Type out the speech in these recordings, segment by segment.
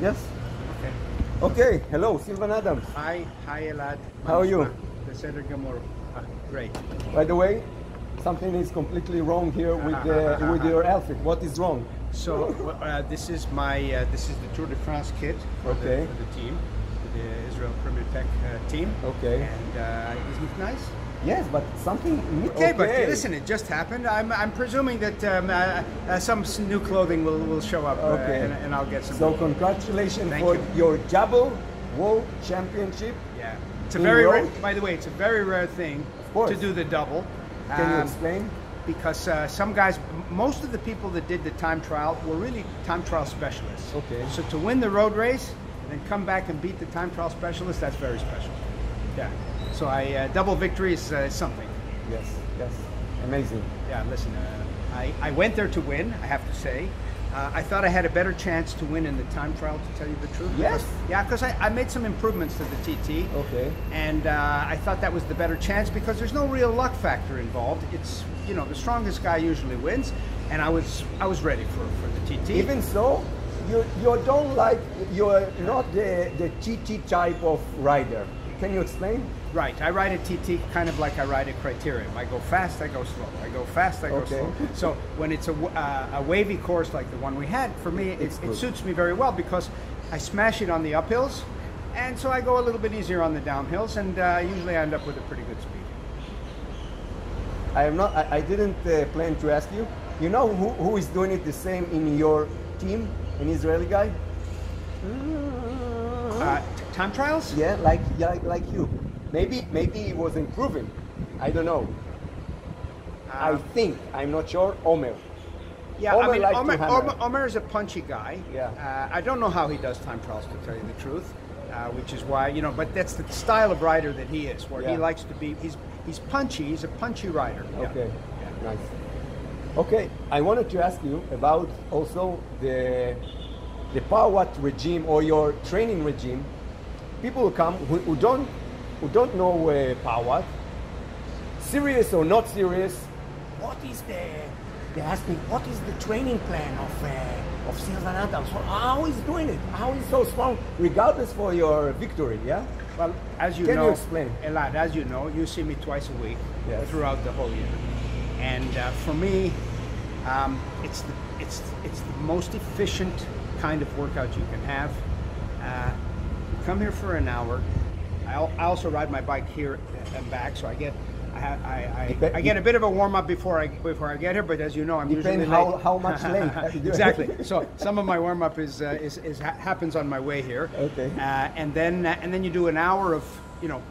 Yes. Okay. Okay. Hello, Sylvan Adams. Hi, Elad. How are you? Beseder Gamor. Great. By the way, something is completely wrong here with your outfit. What is wrong? So this is this is the Tour de France kit for the team, the Israel Premier Tech team. Okay. And isn't it nice? Yes, but something. Okay, but listen, it just happened. I'm presuming that some new clothing will show up, and I'll get some. So congratulations for your double World Championship. Yeah, it's a very rare, by the way, it's a very rare thing to do the double. Can you explain? Because some guys, most of the people that did the time trial were really time trial specialists. Okay. So to win the road race and then come back and beat the time trial specialist, that's very special. Yeah. So double victory is something. Yes, yes, amazing. Yeah, listen, I went there to win, I have to say. I thought I had a better chance to win in the time trial, to tell you the truth. Yes? Because I made some improvements to the TT. Okay. And I thought that was the better chance because there's no real luck factor involved. It's, you know, the strongest guy usually wins. And I was ready for the TT. Even so, you don't like, you're not the TT type of rider. Can you explain? Right, I ride a TT kind of like I ride a criterium. I go fast, I go slow. I go fast, I go slow. So when it's a wavy course like the one we had, for me, it suits me very well because I smash it on the uphills, and so I go a little bit easier on the downhills, and usually I end up with a pretty good speed. I didn't plan to ask you. You know who is doing it the same in your team, an Israeli guy? Time trials? Yeah, like you. Maybe he was improving. I don't know. I think, I'm not sure, Omer. Yeah, Omer is a punchy guy. Yeah. I don't know how he does time trials, to tell you the truth, which is why, you know, but that's the style of rider that he is, where he likes to be, he's punchy, he's a punchy rider. Okay, nice. Okay, I wanted to ask you about also the Powerwatts regime or your training regime. People who come who don't know Powerwatts, serious or not serious, what is they ask me, what is the training plan of Sylvan Adams? How he's doing it? How he's so strong, regardless for your victory, yeah? Well, as you know, can you explain? Elad, as you know, you see me twice a week throughout the whole year. And for me, it's the most efficient kind of workout you can have. Come here for an hour. I also ride my bike here and back, so I get a bit of a warm up before I get here. But as you know, I'm usually late. how much late? Exactly. So some of my warm up happens on my way here. Okay. And then you do an hour of, you know,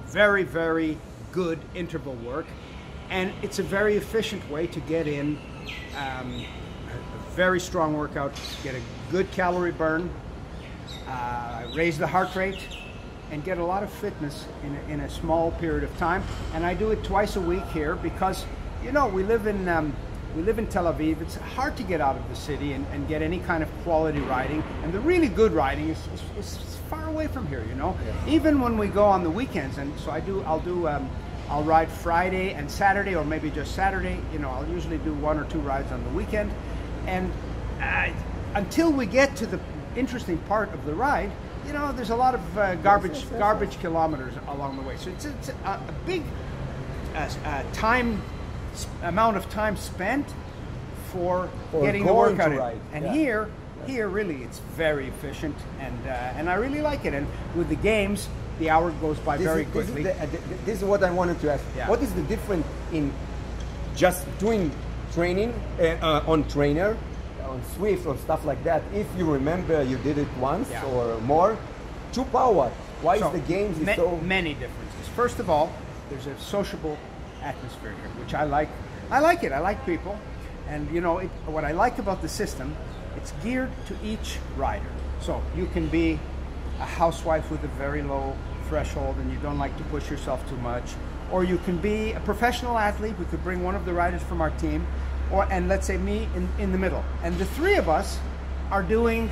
very, very good interval work, and it's a very efficient way to get in a very strong workout, get a good calorie burn, raise the heart rate, and get a lot of fitness in a small period of time. And I do it twice a week here because, you know, we live in Tel Aviv. It's hard to get out of the city and get any kind of quality riding. And the really good riding is far away from here, you know. Yeah. Even when we go on the weekends, and so I'll ride Friday and Saturday, or maybe just Saturday. You know, I'll usually do 1 or 2 rides on the weekend. And until we get to the interesting part of the ride, you know, there's a lot of garbage kilometers along the way. So it's a big amount of time spent for getting the workout in. And here really it's very efficient, and I really like it. And with the games, the hour goes by very quickly. This is what I wanted to ask. Yeah. What is the difference in just doing training on trainer, on Swift or stuff like that? If you remember, you did it once or more. To Powerwatts, why is the games so many differences? First of all, there's a sociable atmosphere here, which I like. I like it. I like people, and you know what I like about the system. It's geared to each rider. So you can be a housewife with a very low threshold and you don't like to push yourself too much, or you can be a professional athlete. We could bring one of the riders from our team, and let's say me in the middle, and the three of us are doing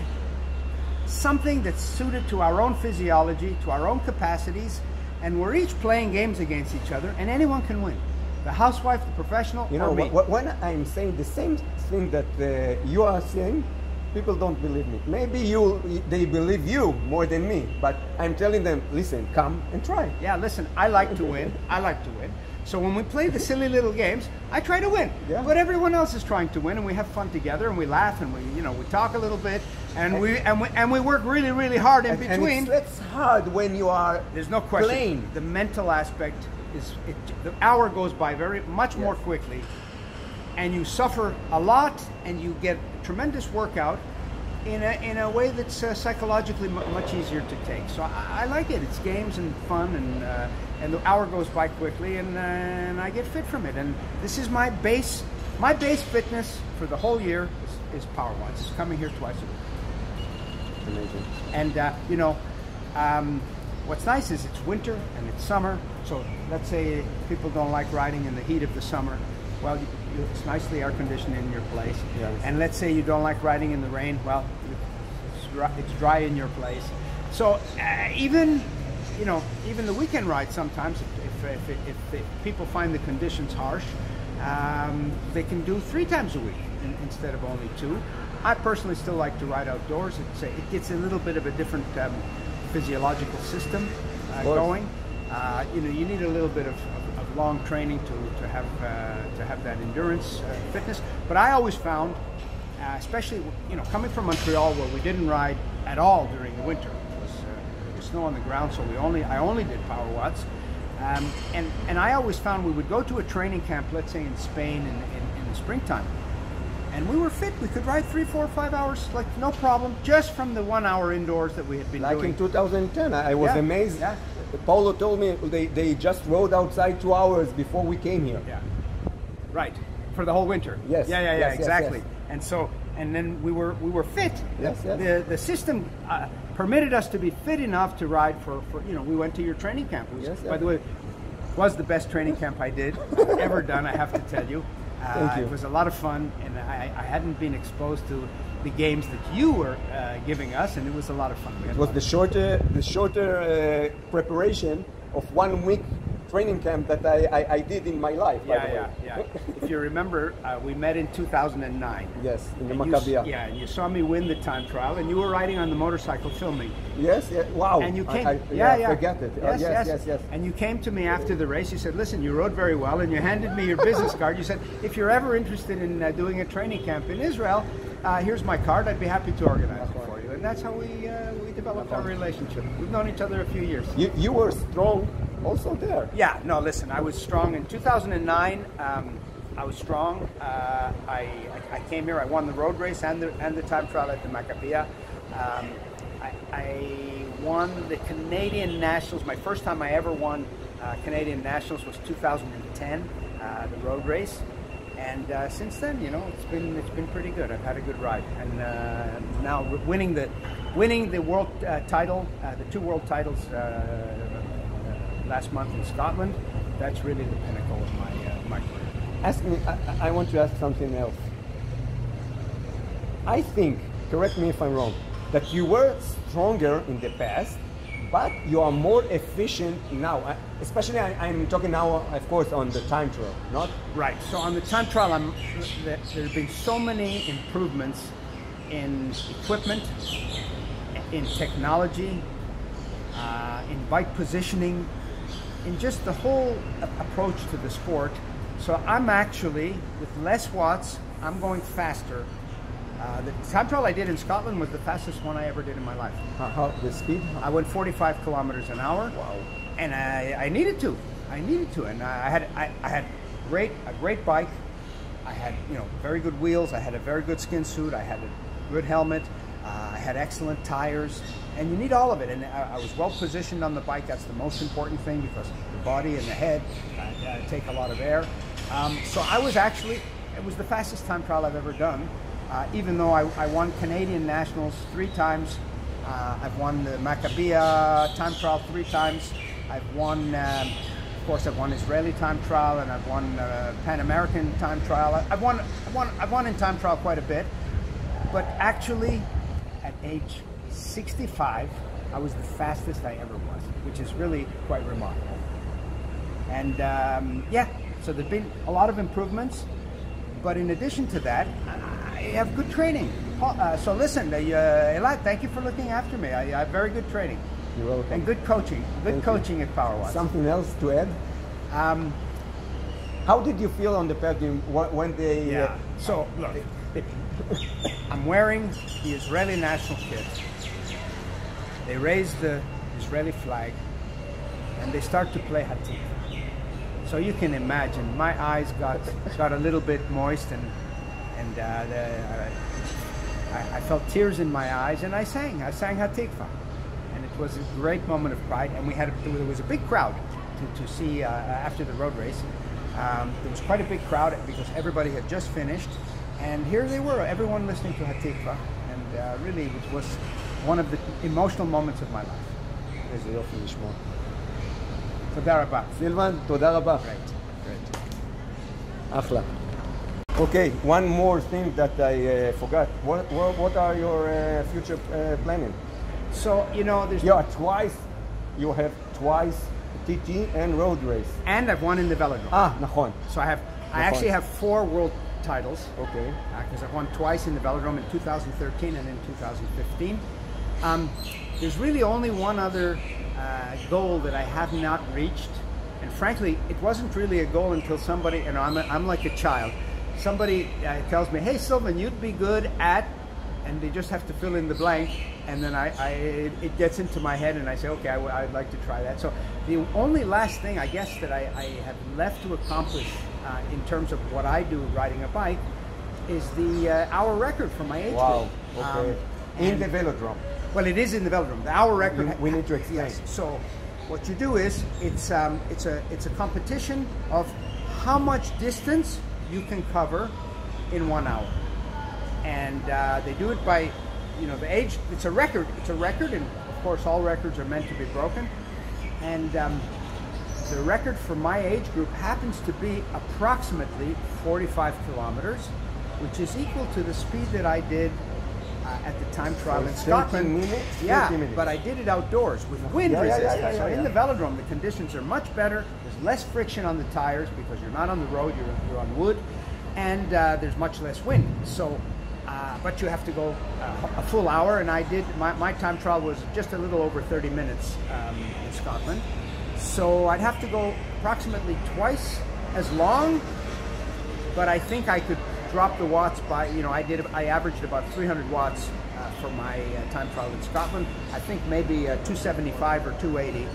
something that's suited to our own physiology, to our own capacities, and we're each playing games against each other, and anyone can win. The housewife, the professional, you know, or me. When I'm saying the same thing that you are saying, People don't believe me. Maybe they believe you more than me, but I'm telling them, listen, come and try. Yeah, listen, I like to win. I like to win. So when we play the silly little games, I try to win. Yeah. But everyone else is trying to win, and we have fun together, and we laugh, and we talk a little bit, and we work really, really hard in between. And it's hard when you are There's no question. playing. The mental aspect the hour goes by very much more quickly, and you suffer a lot, and you get tremendous workout in a way that's psychologically much easier to take. So I like it. It's games and fun, and the hour goes by quickly, and I get fit from it. And this is my base fitness for the whole year is Powerwatts. It's coming here twice a week. Amazing. And what's nice is it's winter and it's summer. So let's say people don't like riding in the heat of the summer. Well, it's nicely air conditioned in your place. Yes. And let's say you don't like riding in the rain. Well, it's dry in your place. So even the weekend ride sometimes, if people find the conditions harsh, they can do 3 times a week instead of only 2. I personally still like to ride outdoors. It gets a little bit of a different physiological system going. You need a little bit of long training to have that endurance fitness. But I always found, especially coming from Montreal, where we didn't ride at all during the winter. It was snow on the ground, so I only did Powerwatts. And I always found we would go to a training camp, let's say in Spain in the springtime, and we were fit. We could ride 3, 4, 5 hours, like no problem, just from the 1 hour indoors that we had been doing. Like in 2010, I was amazed. Yeah. Pאולו told me they just rode outside 2 hours before we came here. Yeah, right, for the whole winter. Yes. Yeah, exactly. Yes. And then we were fit. Yes. The system permitted us to be fit enough to ride for we went to your training camp. By the way, was the best training camp I did ever done, I have to tell you. Thank you. It was a lot of fun, and I hadn't been exposed to the games that you were giving us, and it was a lot of fun. It was the shorter preparation of 1 week training camp that I did in my life. Yeah. If you remember, we met in 2009. Yes, in the Makabia. And you saw me win the time trial, and you were riding on the motorcycle filming. Yes, wow. And you came. I forget it. Yes. And you came to me after the race. You said, "Listen, you rode very well," and you handed me your business card. You said, "If you're ever interested in doing a training camp in Israel, here's my card. I'd be happy to organize it for you." And that's how we developed our relationship. We've known each other a few years. You were strong also there. Yeah, no, listen, I was strong in 2009. I was strong. I came here. I won the road race and the time trial at the Makabia. I won the Canadian Nationals. My first time I ever won Canadian Nationals was 2010, the road race. And since then, it's been pretty good. I've had a good ride, and now winning the world title, the 2 world titles last month in Scotland. That's really the pinnacle of my career. I want to ask something else. I think, correct me if I'm wrong, that you were stronger in the past, but you are more efficient now. Especially, I'm talking now, of course, on the time trial, not? Right. So on the time trial, there have been so many improvements in equipment, in technology, in bike positioning, in just the whole approach to the sport. So I'm actually, with less watts, I'm going faster. The time trial I did in Scotland was the fastest one I ever did in my life. How the speed? I went 45 kilometers an hour. Wow! And I needed to. And I had a great bike. I had very good wheels. I had a very good skin suit. I had a good helmet. I had excellent tires. And you need all of it. And I was well positioned on the bike. That's the most important thing, because the body and the head take a lot of air. So I was it was the fastest time trial I've ever done. Even though I won Canadian Nationals 3 times, I've won the Makabia time trial 3 times. I've won, of course, I've won Israeli time trial, and I've won Pan American time trial. I've won in time trial quite a bit. But actually, at age 65, I was the fastest I ever was, which is really quite remarkable. And so there's been a lot of improvements. But in addition to that, I have good training. So listen, Elad, thank you for looking after me. I have very good training. You're welcome. And good coaching. Good coaching at Powerwatts. Something else to add? How did you feel on the podium when they... Yeah. So, look, I'm wearing the Israeli national kit. They raise the Israeli flag, and they start to play Hatikva. So you can imagine, my eyes got a little bit moist, and I felt tears in my eyes, and I sang Hatikva. And it was a great moment of pride, and there was a big crowd to see after the road race. There was quite a big crowd because everybody had just finished, and here they were, everyone listening to Hatikva, and really it was one of the emotional moments of my life. איזה יופי לשמוע. תודה רבה. סילבן, תודה רבה. Great. אחלה. Okay, one more thing that I forgot. What are your future planning? So, you know, there's... You have twice TT and road race. And I've won in the velodrome. נכון. So I actually have 4 world titles. Okay. Because I've won twice in the velodrome in 2013 and in 2015. There's really only one other goal that I have not reached, and frankly, it wasn't really a goal until somebody, and I'm like a child. Somebody tells me, "Hey, Sylvan, you'd be good at," and they just have to fill in the blank, and then it gets into my head, and I say, "Okay, I'd like to try that." So the only last thing I guess that I have left to accomplish in terms of what I do riding a bike is the hour record for my age group. Okay. In the velodrome. Well, it is in the velodrome. The hour record. We need to explain. Yes. So, what you do is it's a competition of how much distance you can cover in 1 hour, and they do it by, you know, the age. It's a record. It's a record, and of course, all records are meant to be broken. And the record for my age group happens to be approximately 45 kilometers, which is equal to the speed that I did at the time trial in Scotland. 30 minutes? Yeah, 30 minutes. but I did it outdoors with wind resistance. So in the velodrome, the conditions are much better. There's less friction on the tires because you're not on the road, you're on wood, and there's much less wind. So, but you have to go a full hour, and I did, my time trial was just a little over 30 minutes in Scotland. So I'd have to go approximately twice as long, but I think I could drop the watts by, you know, I averaged about 300 watts for my time trial in Scotland. I think maybe 275 or 280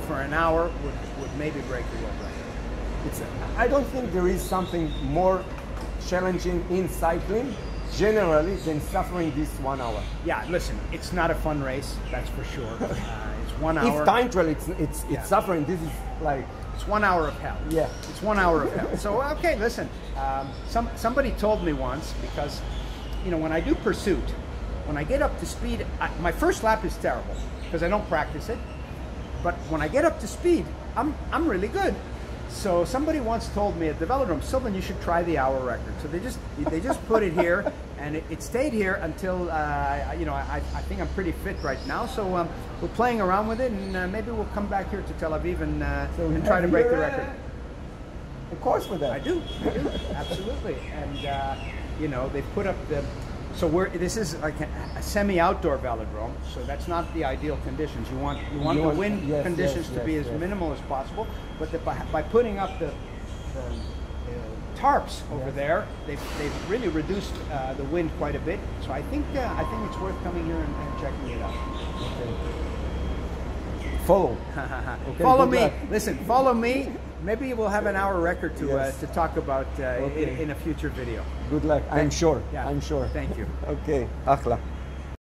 for an hour would maybe break the world record. I don't think there is something more challenging in cycling generally than suffering this 1 hour. Yeah, listen, it's not a fun race, that's for sure. It's 1 hour. If time trial, it's suffering. This is like... It's 1 hour of hell. Yeah. It's 1 hour of hell. So, okay, listen. Somebody told me once, because, you know, when I do pursuit, when I get up to speed, my first lap is terrible because I don't practice it. But when I get up to speed, I'm really good. So somebody once told me at the velodrome, Sylvan, you should try the hour record. So they just put it here, and it stayed here until you know, I think I'm pretty fit right now. So we're playing around with it, and maybe we'll come back here to Tel Aviv and try to break the record. Of course, with that. I do, absolutely. And you know, they put up the. So this is like a semi-outdoor velodrome, so that's not the ideal conditions. You want the wind conditions to be as minimal as possible. But by putting up the tarps over there, they've really reduced the wind quite a bit. So I think it's worth coming here and checking it out. Okay. Follow. Okay, follow me. Luck. Listen, follow me. Maybe we'll have an hour record to talk about in a future video. Good luck. I'm sure. Yeah. I'm sure. Thank you. Okay. Achla.